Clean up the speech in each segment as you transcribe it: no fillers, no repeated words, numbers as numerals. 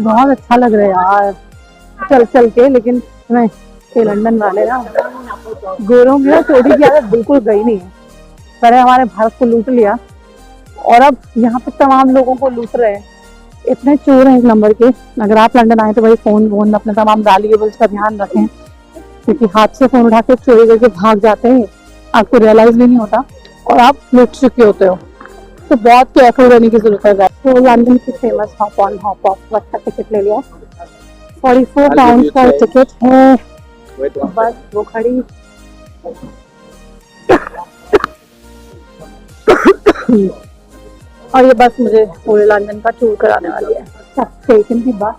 बहुत अच्छा लग रहा है यार चल चल के, लेकिन मैं ये लंदन वाले ना गोरों की ना चोरी की आदत बिल्कुल गई नहीं है। पहले हमारे भारत को लूट लिया और अब यहाँ पे तमाम लोगों को लूट रहे हैं। इतने चोर हैं एक नंबर के। अगर आप लंदन आए तो भाई फोन वोन अपने तमाम वैल्यूएबल्स का ध्यान रखें, क्योंकि हाथ से फोन उठा के चोरी करके भाग जाते हैं, आपको रियलाइज भी नहीं होता और आप लूट चुके होते हो। तो बहुत केयरफुल रहने की जरूरत है। तो लंदन की famous hop on hop off बस का टिकट ले लिया। 44 पाउंड का टिकट है। बस वो खड़ी और ये बस मुझे पूरे लंदन का टूर कराने वाली है। स्टेशन की बस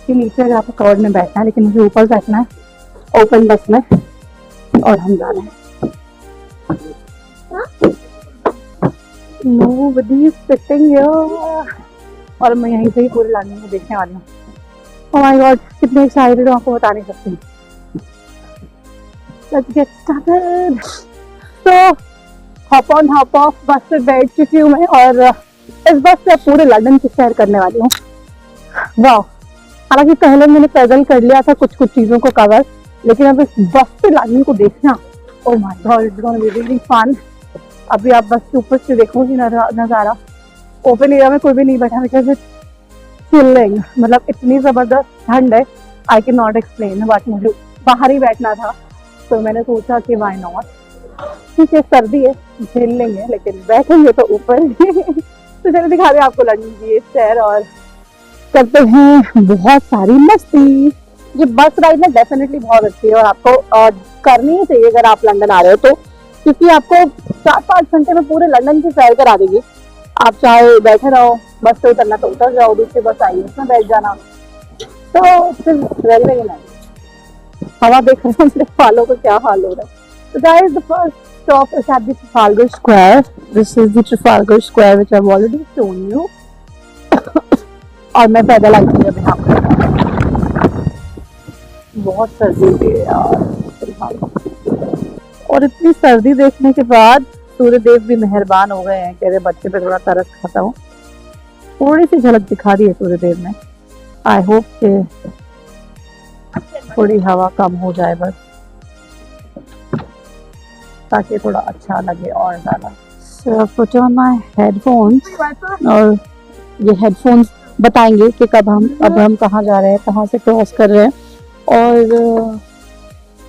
के नीचे अगर आपको कवर्ड में बैठना है, लेकिन मुझे ऊपर बैठना है ओपन बस में और हम जा रहे हैं। Nobody is sitting here। और मैं यहीं से ही पूरे लंदन को देखने वाली हूँ। Oh my God, कितने एक्साइटेड हूँ आपको बता नहीं सकती। Let's get started। तो हॉप ऑन हॉप ऑफ बस पे बैठ चुकी हूँ मैं और इस बस से पूरे लंदन की सैर करने वाली हूँ। वाह, हालांकि पहले मैंने पैदल कर लिया था कुछ कुछ चीजों को कवर, लेकिन अब इस बस पे लंदन को देखना, oh my god, it's gonna be really fun. अभी आप बस के ऊपर से देखोगी नजारा। ओपन एरिया में कोई भी नहीं बैठा बिकॉज इट्स चिलिंग, मतलब इतनी जबरदस्त ठंड है, I can not explain. But मुझे बाहर ही बैठना था तो मैंने सोचा कि व्हाई नॉट। ठीक है, सर्दी है, झेल लेंगे, लेकिन बैठेंगे तो ऊपर। तो चलिए दिखा दे आपको लंदन की सैर और करते हैं बहुत सारी मस्ती। ये बस राइड ना डेफिनेटली बहुत अच्छी है और आपको करनी ही चाहिए अगर आप लंदन आ रहे हो तो, क्योंकि आपको 4-5 घंटे में पूरे लंदन की सैर करा देगी। आप चाहे बैठे रहो, बस से उतरना तो उतर जाओ, दूसरी बस आई उसमें बैठ जाना, तो फिर वेरी वेरी नाइस। हवा देख रहे हैं मेरे बालों को क्या हाल हो रहा है। So guys, the first stop is at the Trafalgar Square. This is the Trafalgar Square which I've already shown you. और मैं पैदल आई थी अब यहाँ पे। बहुत सर्दी थी यार, और इतनी सर्दी देखने के बाद सूर्यदेव भी मेहरबान हो गए हैं, कह रहे बच्चे पे थोड़ा तरस खाता हूँ। थोड़ी सी झलक दिखा दी है सूर्यदेव ने। आई होप कि थोड़ी हवा कम हो जाए बस, ताकि थोड़ा अच्छा लगे और ज्यादा। So put on my headphones, और ये हेडफोन्स बताएंगे कि अब हम कहाँ जा रहे हैं, कहाँ से क्रॉस कर रहे हैं और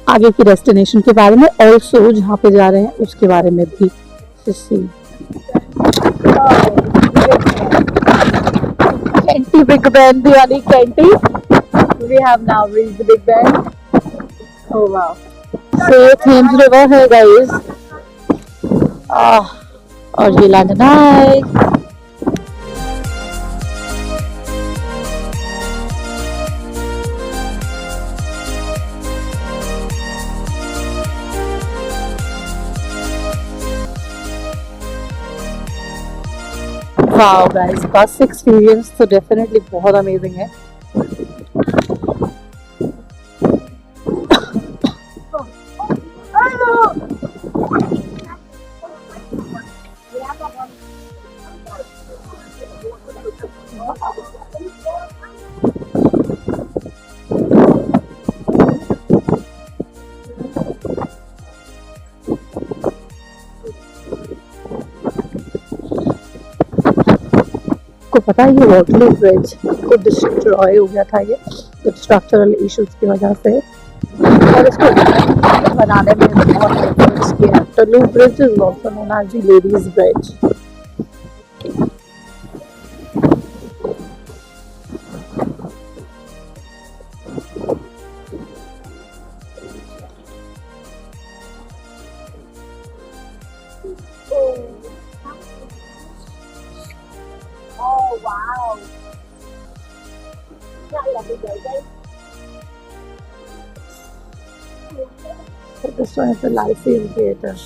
आगे की डेस्टिनेशन के बारे में, ऑल्सो जहाँ पे जा रहे हैं उसके बारे में भी। कैंटी बिग बैन भी वाली कैंटी। We have now reached the Big Ben. Oh wow. So Thames River है guys। और ये लंदन है। वाओ गाइस, बस एक्सपीरियंस तो डेफिनेटली बहुत अमेजिंग है। को पता है ये वॉटरलू ब्रिज को डिस्ट्रॉय हो गया था, ये स्ट्रक्चरल इश्यूज की वजह से, और इसको बनाने में बहुत एफर्ट्स किए। Waterloo bridge is also known as the ladies bridge. Wow. This one is the Lyceum Theatre।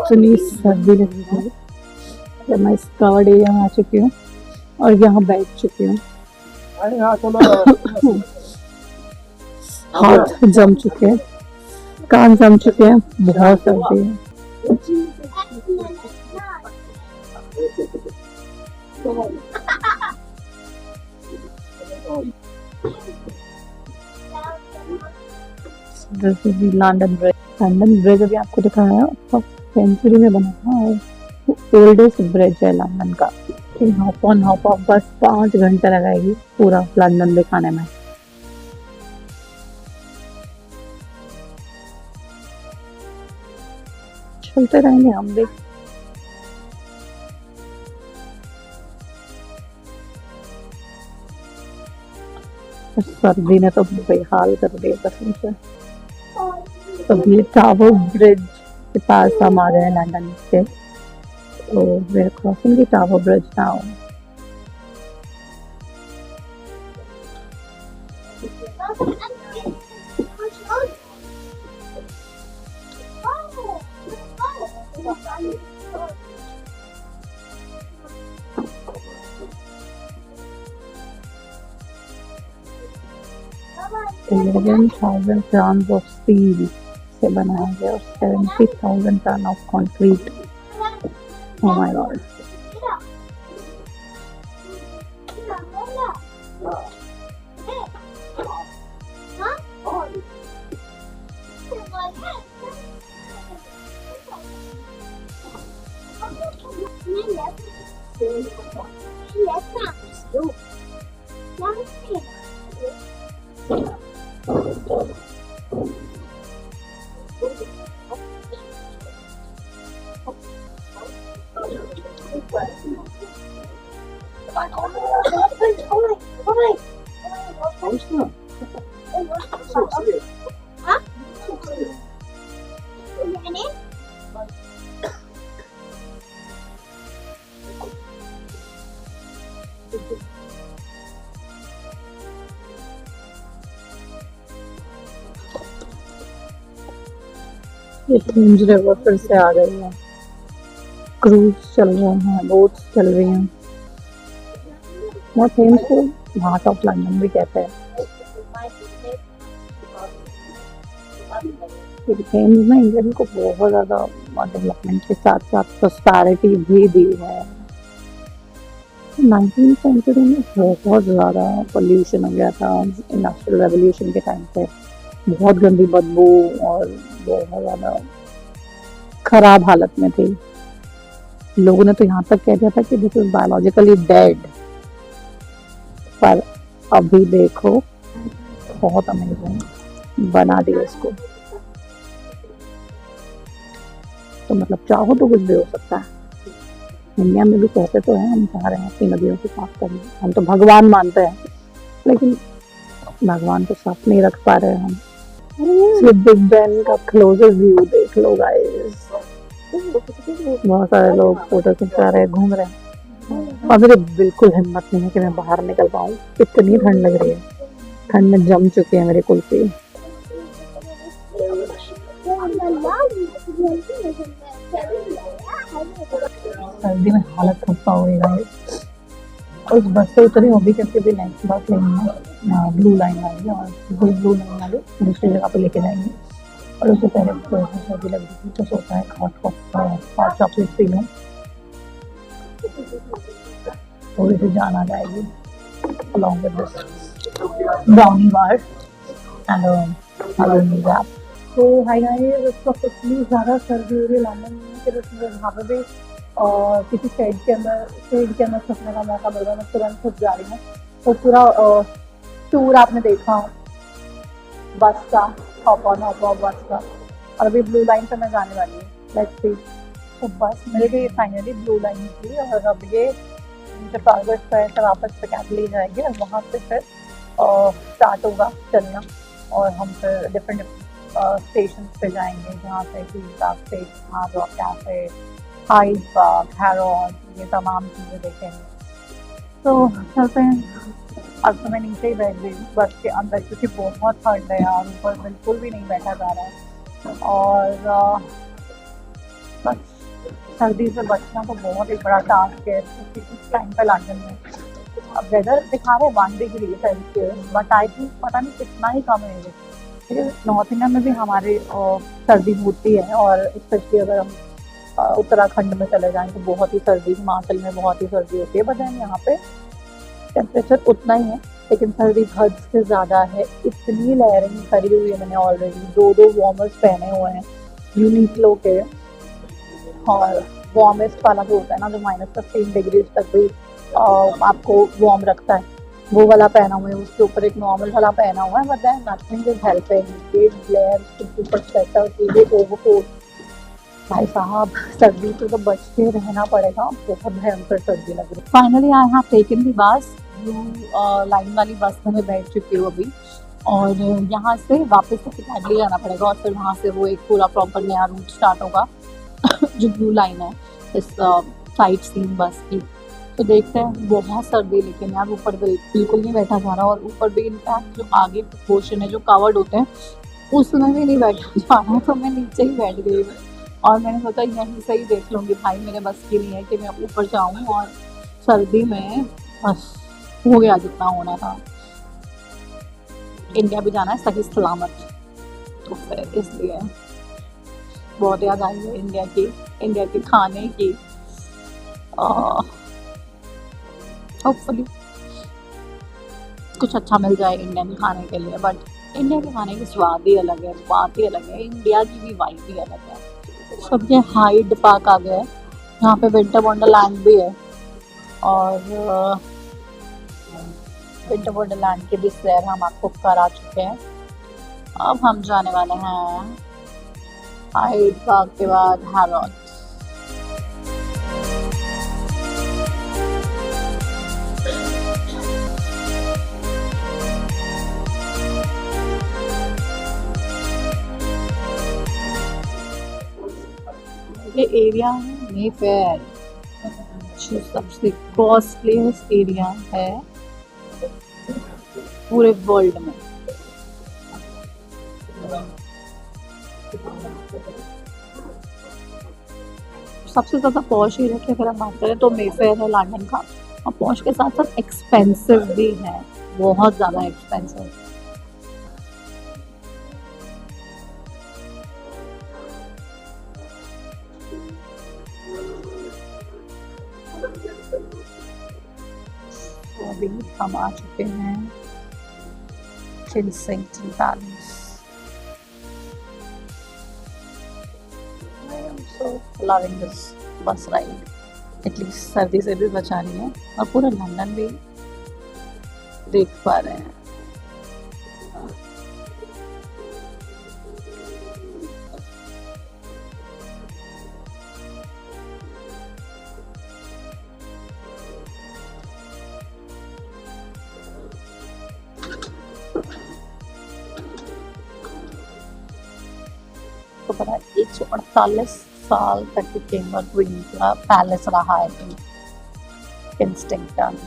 इतनी सर्दी लगी है, जब मैं इस कवर्ड एरिया में आ चुकी हूँ और यहाँ बैठ चुकी हूँ। हाथ जम चुके हैं, कान जम चुके हैं, बहुत सर्दी है। जैसे कि लंदन ब्रिज अभी आपको दिखाया, सेंचुरी में बना था और ओल्डेस्ट ब्रिज है लंदन का। हॉप ऑन हॉप ऑफ बस 5 घंटे लगाएगी पूरा लंदन दिखाने में। चलते रहेंगे हम भी। सर्दी ने तो बेहाल कर दिया कसम से। तो ये टावर ब्रिज के पास हम आ गए लंदन से। तो we're crossing the Tower Bridge now. $11,000 of steel से बनाया गया और 70,000 ton of concrete. Oh my god. ये थेम्स रिवर फिर से आ गई है। क्रूज चल रहे हैं, बोट्स चल रही हैं। वो थेम्स को हार्ट ऑफ लंदन भी कहते हैं। थेम्स ने इंग्लैंड को बहुत ज़्यादा डेवलपमेंट के साथ साथ प्रॉस्पेरिटी भी दी है। 19वीं सेंचुरी में बहुत ज़्यादा पोल्यूशन हो गया था इंडस्ट्रियल रेवोल्यूशन के टाइम पे। बहुत गंदी बदबू और बहुत ज़्यादा खराब हालत में थी। लोगों ने तो यहाँ तक कह दिया था कि दिस इज बायोलॉजिकली डेड। पर अभी देखो बहुत अमेजिंग बना दिया इसको। तो मतलब चाहो तो कुछ भी हो सकता है। इंडिया में भी कहते तो हैं हम चाह रहे हैं अपनी नदियों को साफ करना, हम तो भगवान मानते हैं, लेकिन भगवान को साफ नहीं रख पा रहे हम। बिग बेन का क्लोजेस्ट व्यू देख लो गाइस। बहुत सारे लोग फोटो खिंचा रहे, घूम रहे हैं और मेरे बिल्कुल हिम्मत नहीं है कि मैं बाहर निकल पाऊँ। इतनी ठंड लग रही है, ठंड में जम चुके हैं मेरे कुल्फी। सर्दी में हालत खस्ता हो गई। उस बस से उतरी होगी क्योंकि भी नेक्स्ट बस लेनी है ब्लू लाइन वाली, और वही ब्लू लाइन वाली दूसरी जगह पे लेके जाएंगे। और उससे पहले सर्दी लग रही थी तो सोचा है हॉट चॉकलेट पी लूँ, थोड़ी सी जान आ जाएगी along with this brownie bar and Halloween wrap. तो हाय गाइस, इस वक्त इतनी ज़्यादा सर्दी हो रही है लंदन में कि बस यहाँ पे भी किसी शेड के अंदर छुपने का मौका मिल रहा है। मैं तुरंत छुप जा रही हूँ। तो पूरा टूर आपने देखा बस का, हॉप ऑन हॉप ऑफ बस का, और अभी ब्लू लाइन पे मैं जाने वाली हूँ। Let's see. तो बस मिल गई फाइनली ब्लू लाइन की, और अब ये ट्राफालगर स्क्वायर से वापस पिकैडिली जाएगी और वहाँ पे फिर स्टार्ट होगा चलना, और हम फिर डिफरेंट स्टेशन पे जाएंगे जहाँ पे hard rock cafe, Hyde Park, Herod, ये तमाम चीज़ें देखेंगे। तो चलते हैं। अब तो मैं नीचे ही बैठ गई बस के अंदर क्योंकि बहुत ठंड है यार, ऊपर बिल्कुल भी नहीं बैठा जा रहा है। और बस सर्दी से बचना तो बहुत ही बड़ा टास्क है क्योंकि इस टाइम पे लंदन में अब वेदर दिखा रहे 1 degree Celsius, but I think पता नहीं कितना ही कम है। ये नॉर्थ इंडिया में भी हमारे सर्दी होती है, और स्पेशली अगर हम उत्तराखंड में चले जाएं तो बहुत ही सर्दी, हिमाचल में बहुत ही सर्दी होती है। बट यहाँ पे टेम्परेचर उतना ही है, लेकिन सर्दी हद से ज़्यादा है। इतनी लेयरिंग करी हुई है मैंने ऑलरेडी, 2 वार्मर्स पहने हुए हैं यूनिक्लो के। और वार्मेस्ट वाला जो होता है ना, जो -15 डिग्री तक भी आपको वार्म रखता है, वो वाला पहना हुआ है। उसके ऊपर एक नॉर्मल वाला पहना हुआ है, but that nothing is helping. ये ग्लेयर के ऊपर स्वेटर के लिए ओवरकोट, भाई साहब सर्दी से तो बच के रहना पड़ेगा, बहुत भयंकर सर्दी लग रही है। Finally I have taken the bus, line वाली बस में मैं बैठ चुकी हूँ अभी, और यहाँ से वापस से पिकाडली जाना पड़ेगा, और फिर वहाँ से वो एक पूरा प्रॉपर नया रूट स्टार्ट होगा जो ब्लू लाइन है इस साइट सीन बस की। तो देखते हैं, बहुत सर्दी, लेकिन यार ऊपर बिल्कुल नहीं बैठा जा रहा, और ऊपर भी इनफैक्ट जो आगे पोर्शन है जो कवर्ड होते हैं उसमें भी नहीं बैठा जा रहा, तो मैं नीचे ही बैठ गई हूँ। और मैंने सोचा यहीं से ही देख लूँगी, भाई मेरे बस की नहीं है कि मैं ऊपर जाऊँ, और सर्दी में बस हो गया जितना होना था। इंडिया भी जाना है सही सलामत, तो फिर इसलिए बहुत याद आई है इंडिया के खाने की। होपफुली कुछ अच्छा मिल जाए इंडियन खाने के लिए, बट इंडिया के खाने की स्वाद ही अलग है, बात ही अलग है, इंडिया की भी वाइब ही अलग है। सब ये हाइड पार्क आ गया है, यहाँ पे विंटर वंडरलैंड भी है, और विंटर वंडरलैंड के भी सैर हम आपको करा चुके हैं। अब हम जाने वाले हैं हाइड पार्क के बाद हैरोल्ड्स। ये एरिया है मेफेयर, जो सबसे कॉस्टलीस्ट एरिया है पूरे वर्ल्ड में। सबसे ज़्यादा पॉश एरिया की अगर हम बात करें तो मेफेयर है लंदन का, और पॉश के साथ साथ एक्सपेंसिव भी है, बहुत ज़्यादा एक्सपेंसिव। तो अभी हम आ चुके हैं Kensington palace. I am so loving this bus ride, at least सर्दी से भी बचा रही है, और पूरा लंदन भी देख पा रहे हैं। तो पता है 148 साल तक किंग क्वीन का पैलेस रहा है केंसिंगटन।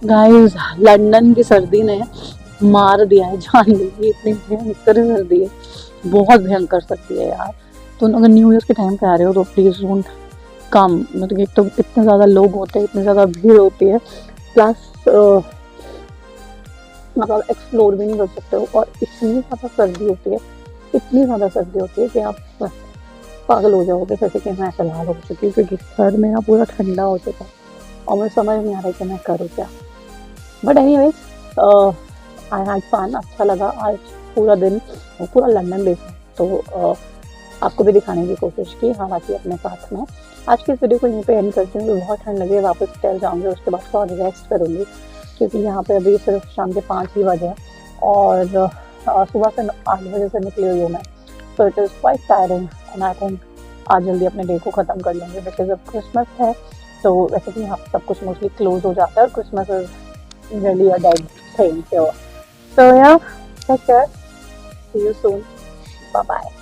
गाइस, लंदन की सर्दी ने मार दिया है जान लीजिए, इतनी भयंकर सर्दी है, बहुत भयंकर सर्दी है यार। तो अगर न्यू ईयर के टाइम पे आ रहे हो तो प्लीज़ डोंट कम, मतलब एक तो इतने ज़्यादा लोग होते हैं, इतनी ज़्यादा भीड़ होती है, प्लस मतलब एक्सप्लोर भी नहीं कर सकते हो, और इतनी ज़्यादा सर्दी होती है, इतनी ज़्यादा सर्दी होती है कि आप पागल हो जाओगे, जैसे कि मैं फिलहाल हो चुकी हूँ, क्योंकि सर मेरा पूरा ठंडा हो चुका है और मुझे समझ नहीं आ रहा है कि मैं करूँ क्या। But anyways I had fun, अच्छा लगा आज पूरा दिन, पूरा लंदन देखा, तो आपको भी दिखाने की कोशिश की, हालांकि अपने साथ में। आज की इस वीडियो को यहीं पे एंड करती हूँ, तो बहुत ठंड लगी है, वापस चल जाऊँगी, उसके बाद थोड़ा रेस्ट करूँगी, क्योंकि यहाँ पे अभी सिर्फ शाम के 5 ही बजे हैं, और सुबह से 8 बजे से निकली हुई हूँ मैं, तो it is quite tiring, and I think आज जल्दी अपने डे को ख़त्म कर लूँगी, बिकॉज अब क्रिसमस है, तो वैसे भी यहाँ सब कुछ मोस्टली क्लोज हो जाता है, और Christmas is really a dead thing. So yeah, take care, see you soon, bye bye.